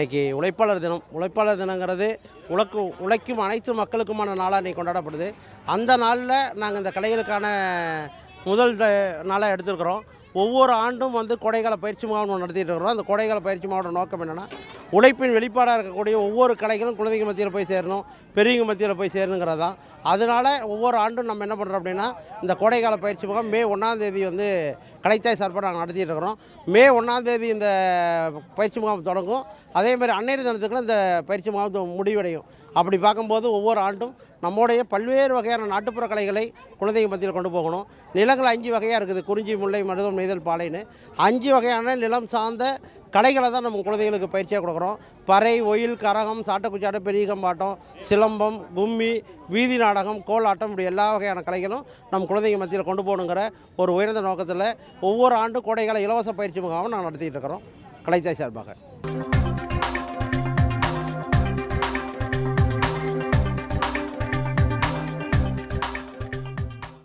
இன்றைக்கி உழைப்பாளர் தினம். உழைப்பாளர் தினங்கிறது உழைக்கும் அனைத்து மக்களுக்குமான நாளாக இன்றைக்கி கொண்டாடப்படுது. அந்த நாளில் நாங்கள் இந்த கலைகளுக்கான முதல் நாளாக எடுத்துருக்கிறோம். ஒவ்வொரு ஆண்டும் கோடைக்கால பயிற்சி முகாம் நடத்திட்டு இருக்கிறோம். அந்த கோடைக்கால பயிற்சி முகாமோட நோக்கம் என்னென்னா, உழைப்பின் வெளிப்பாடாக இருக்கக்கூடிய ஒவ்வொரு கலைகளும் குழந்தைங்க மத்தியில் போய் சேரணும், பெரியவங்க மத்தியில் போய் சேரணுங்கிறது தான். அதனால் ஒவ்வொரு ஆண்டும் நம்ம என்ன பண்ணுறோம் அப்படின்னா, இந்த கோடைக்கால பயிற்சி முகாம் மே 1 கலைத்தாய் சார்பாக நாங்கள் நடத்திட்டு இருக்கிறோம். மே 1 இந்த பயிற்சி முகாம் தொடங்கும். அதேமாதிரி அன்னையர் தினத்துக்குள்ள இந்த பயிற்சி முகாம் முடிவடையும். அப்படி பார்க்கும்போது ஒவ்வொரு ஆண்டும் நம்முடைய பல்வேறு வகையான நாட்டுப்புற கலைகளை குழந்தைங்க மத்தியில் கொண்டு போகணும். நிலங்கள் 5 வகையாக இருக்குது. குறிஞ்சி, முல்லை, மருதம், நெய்தல், பாலைன்னு 5 வகையான நிலம் சார்ந்த கலைகளை தான் நம்ம குழந்தைகளுக்கு பயிற்சியாக கொடுக்குறோம். பறை, ஒயில், கரகம், சாட்டக்குச்சாட்டம், பெரிய கம்பாட்டம், சிலம்பம், கும்மி, வீதி நாடகம், கோலாட்டம், இப்படி எல்லா வகையான கலைகளும் நம்ம குழந்தைங்க மத்தியில் கொண்டு போகணுங்கிற ஒரு உயர்ந்த நோக்கத்தில் ஒவ்வொரு ஆண்டும் கோடைக்கால இலவச பயிற்சி முகாமும் நாங்கள் நடத்திட்டு இருக்கிறோம் கலைத்தாய் சார்பாக.